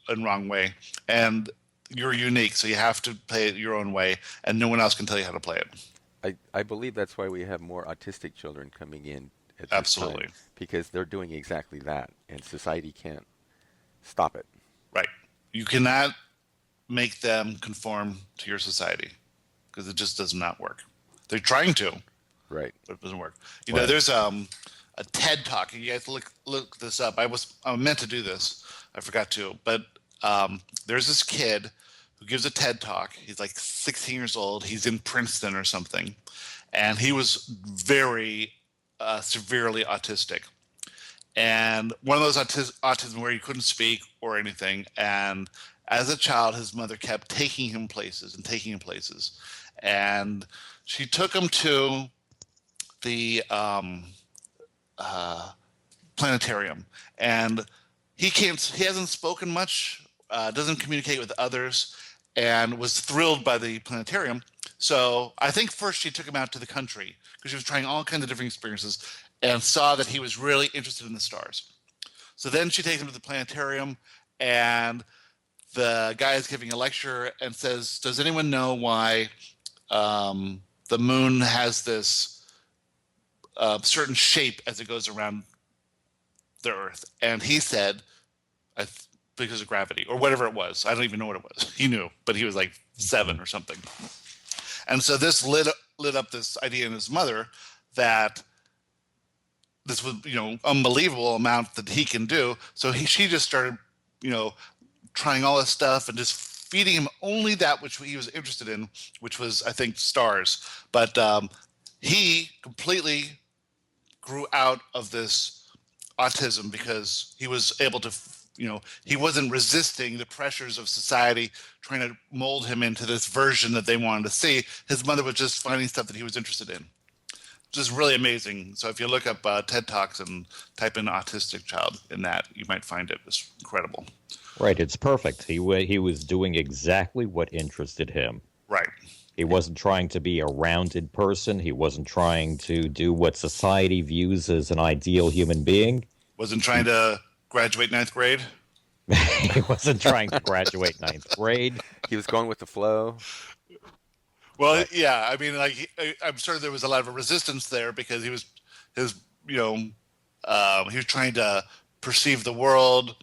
S2: and wrong way. And you're unique, so you have to play it your own way, and no one else can tell you how to play it.
S3: I believe that's why we have more autistic children coming in at this time
S2: Absolutely.
S3: because they're doing exactly that, and society can't stop it.
S2: Right. You cannot make them conform to your society because it just does not work. They're trying to,
S3: Right.
S2: but it doesn't work.
S5: Right.
S2: There's a TED talk. You guys look this up. I meant to do this. I forgot to. But there's this kid who gives a TED talk. He's like 16 years old. He's in Princeton or something, and he was very severely autistic. And one of those autism where he couldn't speak or anything. And as a child, his mother kept taking him places and taking him places. And she took him to the planetarium. And he hasn't spoken much, doesn't communicate with others, and was thrilled by the planetarium. So I think first she took him out to the country because she was trying all kinds of different experiences and saw that he was really interested in the stars. So then she takes him to the planetarium, and the guy is giving a lecture and says, does anyone know why the moon has this certain shape as it goes around the Earth? And he said, because of gravity, or whatever it was. I don't even know what it was. He knew, but he was like 7 or something. And so this lit up this idea in his mother that this was, unbelievable amount that he can do. So she just started, trying all this stuff and just feeding him only that which he was interested in, which was, I think, stars. But he completely grew out of this autism because he was able to, he wasn't resisting the pressures of society trying to mold him into this version that they wanted to see. His mother was just finding stuff that he was interested in. Just really amazing. So if you look up TED Talks and type in autistic child in that, you might find it. It's incredible.
S5: Right, it's perfect. He was doing exactly what interested him.
S2: Right.
S5: He wasn't trying to be a rounded person. He wasn't trying to do what society views as an ideal human being.
S2: Wasn't trying to graduate 9th grade.
S5: He wasn't trying to graduate 9th grade.
S3: He was going with the flow.
S2: Well, yeah, I mean, I'm sure there was a lot of resistance there because he was trying to perceive the world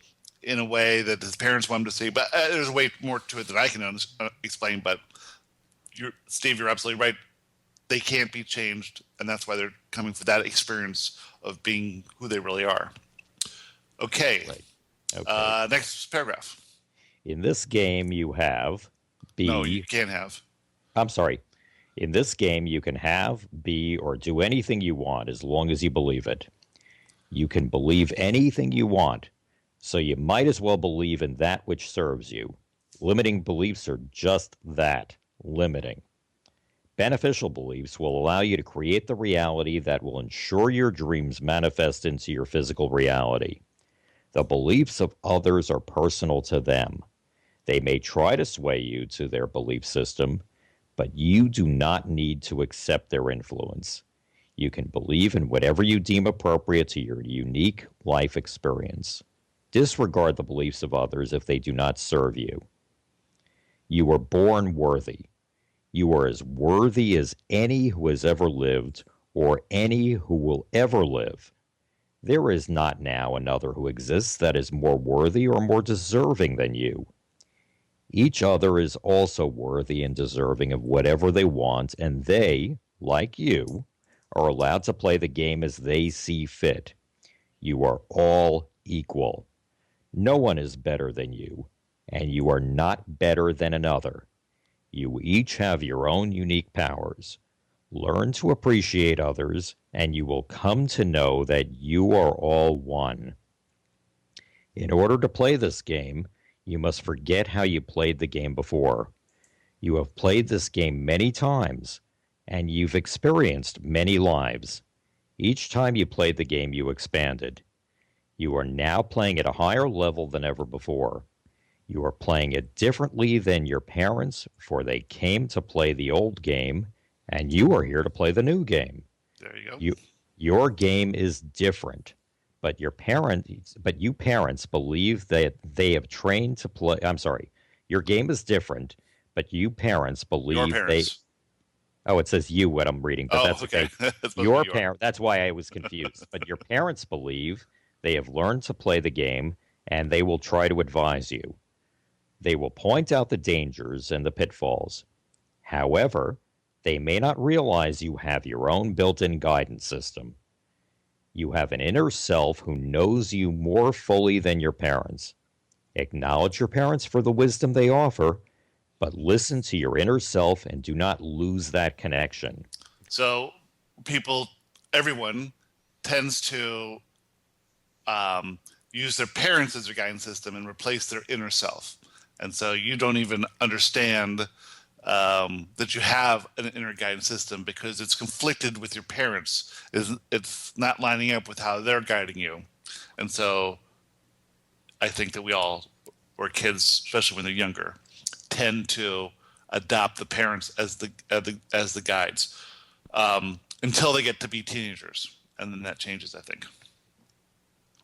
S2: in a way that his parents want him to see. But there's way more to it than I can explain. But Steve, you're absolutely right. They can't be changed, and that's why they're coming for that experience of being who they really are. Okay.
S5: Right. Okay.
S2: Next paragraph.
S5: In this game, you have B.
S2: No, you can't have.
S5: I'm sorry. In this game, you can have, be, or do anything you want as long as you believe it. You can believe anything you want, so you might as well believe in that which serves you. Limiting beliefs are just that, limiting. Beneficial beliefs will allow you to create the reality that will ensure your dreams manifest into your physical reality. The beliefs of others are personal to them. They may try to sway you to their belief system, but you do not need to accept their influence. You can believe in whatever you deem appropriate to your unique life experience. Disregard the beliefs of others if they do not serve you. You were born worthy. You are as worthy as any who has ever lived or any who will ever live. There is not now another who exists that is more worthy or more deserving than you. Each other is also worthy and deserving of whatever they want, and they, like you, are allowed to play the game as they see fit. You are all equal. No one is better than you, and you are not better than another. You each have your own unique powers. Learn to appreciate others, and you will come to know that you are all one. In order to play this game, you must forget how you played the game before. You have played this game many times, and you've experienced many lives. Each time you played the game, you expanded. You are now playing at a higher level than ever before. You are playing it differently than your parents, for they came to play the old game, and you are here to play the new game.
S2: There you go.
S5: Your game is different. But you parents believe that they have trained to play. I'm sorry. Your game is different, but you parents believe
S2: Your parents.
S5: Oh, it says you what I'm reading, but
S2: Oh,
S5: that's
S2: okay.
S5: okay.
S2: It's supposed to
S5: Your
S2: be
S5: parent. That's why I was confused. But your parents believe they have learned to play the game, and they will try to advise you. They will point out the dangers and the pitfalls. However, they may not realize you have your own built-in guidance system. You have an inner self who knows you more fully than your parents. Acknowledge your parents for the wisdom they offer, but listen to your inner self and do not lose that connection.
S2: So everyone tends to use their parents as their guidance system and replace their inner self. And so you don't even understand that you have an inner guidance system because it's conflicted with your parents. It's not lining up with how they're guiding you. And so I think that we all, or kids, especially when they're younger, tend to adopt the parents as the guides until they get to be teenagers. And then that changes, I think.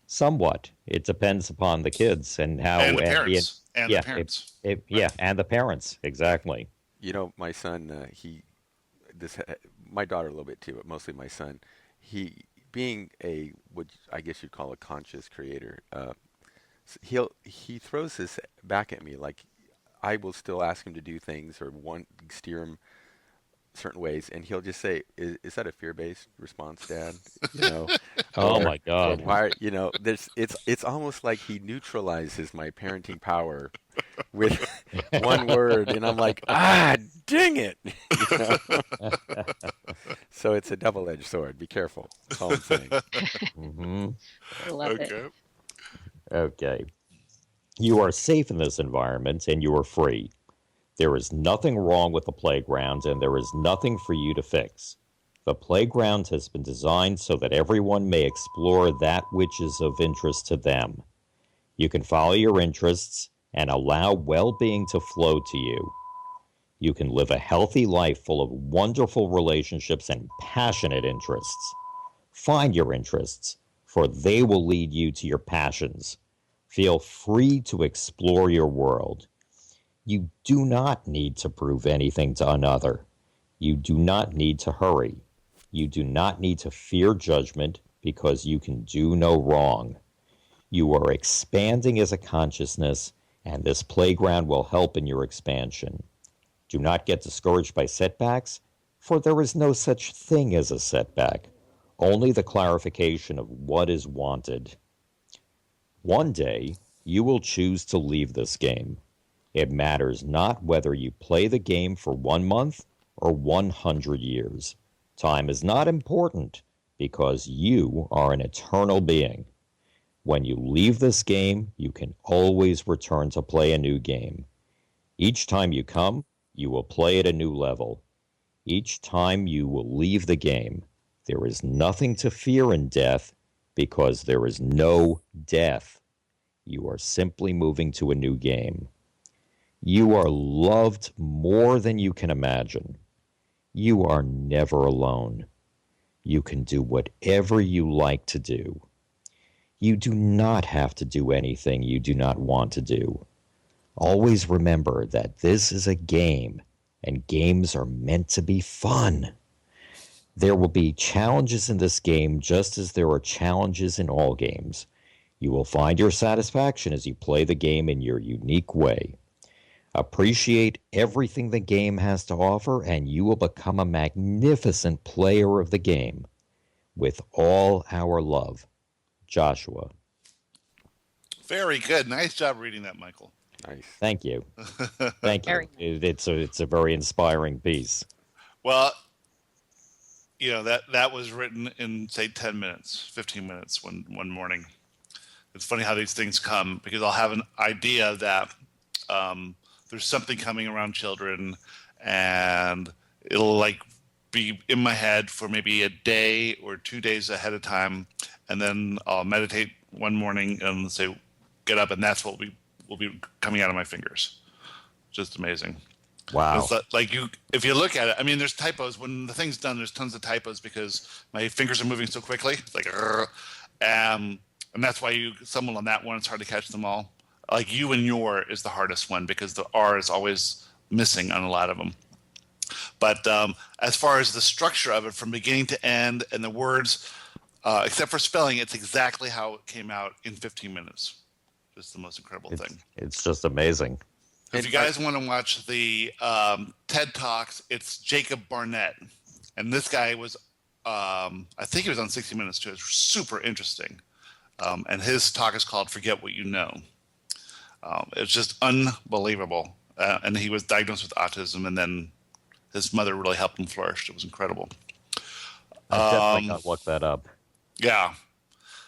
S5: Somewhat. It depends upon the kids and how
S2: And the parents. And
S5: yeah,
S2: the parents.
S5: Yeah, and the parents, exactly.
S3: You know, my son, my daughter a little bit too, but mostly my son. He, being what I guess you'd call a conscious creator, he throws this back at me. Like, I will still ask him to do things or steer him certain ways, and he'll just say, "Is that a fear-based response, Dad?" You know.
S5: Oh my God!
S3: Why? You know, it's almost like he neutralizes my parenting power with one word, and I'm like, dang it! You know? So it's a double-edged sword. Be careful. That's all I'm saying.
S5: Mm-hmm.
S4: I love it.
S5: Okay. You are safe in this environment, and you are free. There is nothing wrong with the playground, and there is nothing for you to fix. The playground has been designed so that everyone may explore that which is of interest to them. You can follow your interests and allow well-being to flow to you. You can live a healthy life full of wonderful relationships and passionate interests. Find your interests, for they will lead you to your passions. Feel free to explore your world. You do not need to prove anything to another. You do not need to hurry. You do not need to fear judgment because you can do no wrong. You are expanding as a consciousness, and this playground will help in your expansion. Do not get discouraged by setbacks, for there is no such thing as a setback, only the clarification of what is wanted. One day, you will choose to leave this game. It matters not whether you play the game for 1 month or 100 years. Time is not important because you are an eternal being. When you leave this game, you can always return to play a new game. Each time you come, you will play at a new level. Each time you will leave the game, there is nothing to fear in death because there is no death. You are simply moving to a new game. You are loved more than you can imagine. You are never alone. You can do whatever you like to do. You do not have to do anything you do not want to do. Always remember that this is a game, and games are meant to be fun. There will be challenges in this game just as there are challenges in all games. You will find your satisfaction as you play the game in your unique way. Appreciate everything the game has to offer, and you will become a magnificent player of the game. With all our love, Joshua.
S2: Very good. Nice job reading that, Michael.
S3: Nice.
S5: Thank you. Thank you. It's a very inspiring piece.
S2: Well, you know, that was written in, say, 10 minutes, 15 minutes one morning. It's funny how these things come, because I'll have an idea that there's something coming around children, and it'll like be in my head for maybe a day or 2 days ahead of time, and then I'll meditate one morning and say, get up, and that's what will be coming out of my fingers. Just amazing.
S5: Wow.
S2: It's like if you look at it, I mean, there's typos. When the thing's done, there's tons of typos because my fingers are moving so quickly. It's like, and that's why you stumble on that one. It's hard to catch them all. Like you and your is the hardest one because the R is always missing on a lot of them. But as far as the structure of it, from beginning to end, and the words, except for spelling, it's exactly how it came out in 15 minutes. Just the most incredible thing.
S5: It's just amazing.
S2: If you guys want to watch the TED Talks, it's Jacob Barnett. And this guy was, I think he was on 60 Minutes too. It's super interesting. And his talk is called Forget What You Know. It's just unbelievable. And he was diagnosed with autism, and then his mother really helped him flourish. It was incredible.
S5: I definitely got to look that up.
S2: Yeah.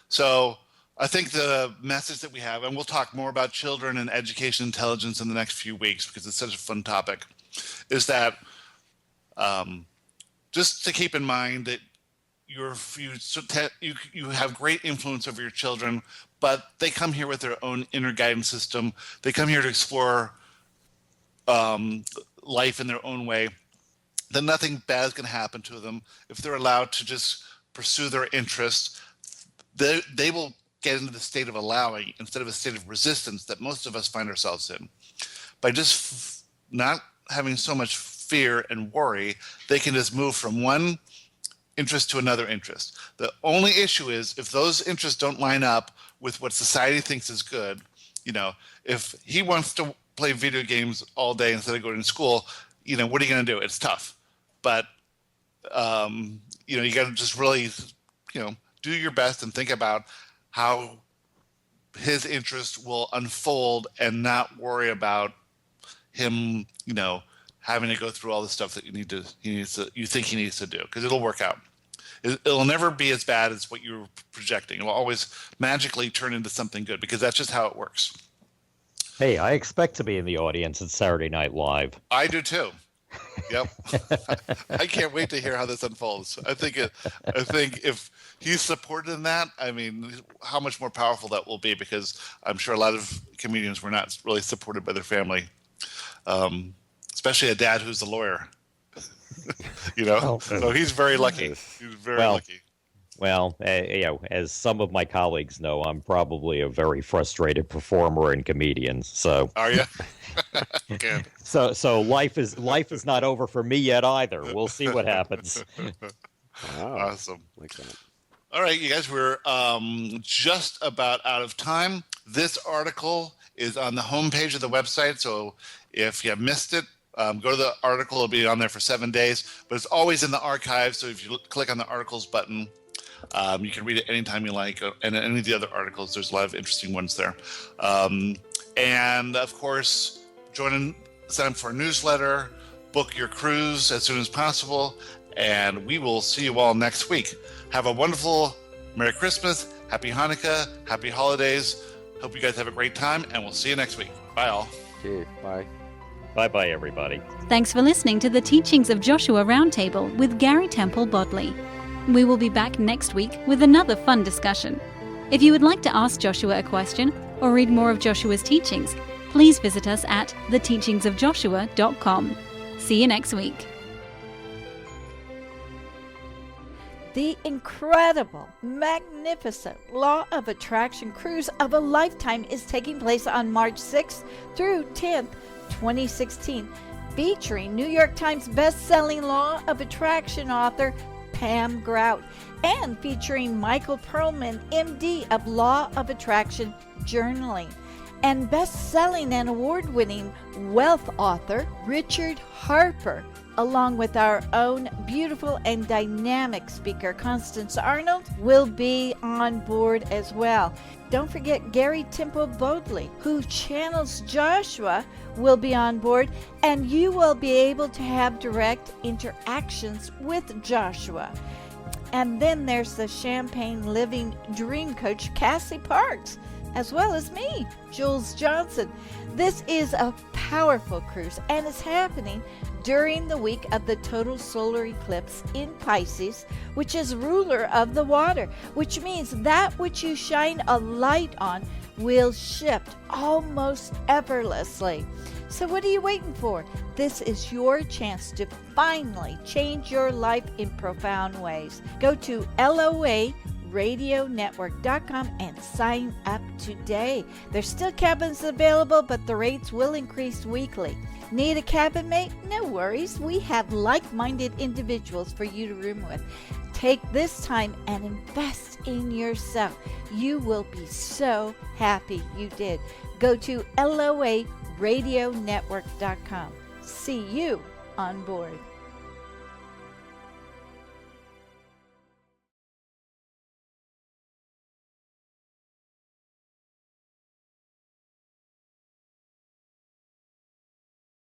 S2: So I think the message that we have, and we'll talk more about children and education intelligence in the next few weeks because it's such a fun topic, is that just to keep in mind that you have great influence over your children, but they come here with their own inner guidance system. They come here to explore life in their own way. Then nothing bad is going to happen to them if they're allowed to just pursue their interests. They will get into the state of allowing instead of a state of resistance that most of us find ourselves in. By just not having so much fear and worry, they can just move from one interest to another interest. The only issue is if those interests don't line up with what society thinks is good. If he wants to play video games all day instead of going to school, what are you going to do? It's tough. But, you got to just really, do your best and think about how his interest will unfold and not worry about him, having to go through all the stuff that you think he needs to do, because it'll work out. It'll never be as bad as what you're projecting. It will always magically turn into something good because that's just how it works.
S5: Hey, I expect to be in the audience at Saturday Night Live.
S2: I do too. Yep. I can't wait to hear how this unfolds. I think if he's supported in that, how much more powerful that will be, because I'm sure a lot of comedians were not really supported by their family, especially a dad who's a lawyer. So he's very lucky. He's very lucky.
S5: Well, as some of my colleagues know, I'm probably a very frustrated performer and comedian. So
S2: are you? Good.
S5: So life is not over for me yet either. We'll see what happens.
S6: Wow.
S2: Awesome.
S6: Like that.
S2: All right, you guys, we're just about out of time. This article is on the homepage of the website, so if you have missed it, go to the article. It'll be on there for 7 days, but it's always in the archive. So if you click on the articles button, you can read it anytime you like. And any of the other articles, there's a lot of interesting ones there. And of course, sign up for a newsletter, book your cruise as soon as possible, and we will see you all next week. Have a wonderful Merry Christmas, Happy Hanukkah, Happy Holidays. Hope you guys have a great time, and we'll see you next week. Bye, all.
S6: Okay, bye.
S5: Bye-bye, everybody.
S1: Thanks for listening to the Teachings of Joshua Roundtable with Gary Temple Bodley. We will be back next week with another fun discussion. If you would like to ask Joshua a question or read more of Joshua's teachings, please visit us at theteachingsofjoshua.com. See you next week.
S7: The incredible, magnificent Law of Attraction Cruise of a Lifetime is taking place on March 6th through 10th, 2016, featuring New York Times best-selling Law of Attraction author Pam Grout, and featuring Michael Perlman, MD, of Law of Attraction Journaling, and best-selling and award-winning wealth author Richard Harper, along with our own beautiful and dynamic speaker, Constance Arnold, will be on board as well. Don't forget Gary Temple Bodley, who channels Joshua, will be on board, and you will be able to have direct interactions with Joshua. And then there's the Champagne Living Dream Coach, Cassie Parks, as well as me, Jules Johnson. This is a powerful cruise, and it's happening during the week of the total solar eclipse in Pisces, which is ruler of the water, which means that which you shine a light on will shift almost effortlessly. So what are you waiting for? This is your chance to finally change your life in profound ways. Go to LOA LOARadionetwork.com and sign up today. There's still cabins available, but the rates will increase weekly. Need a cabin mate? No worries. We have like-minded individuals for you to room with. Take this time and invest in yourself. You will be so happy you did. Go to LOARadionetwork.com. See you on board.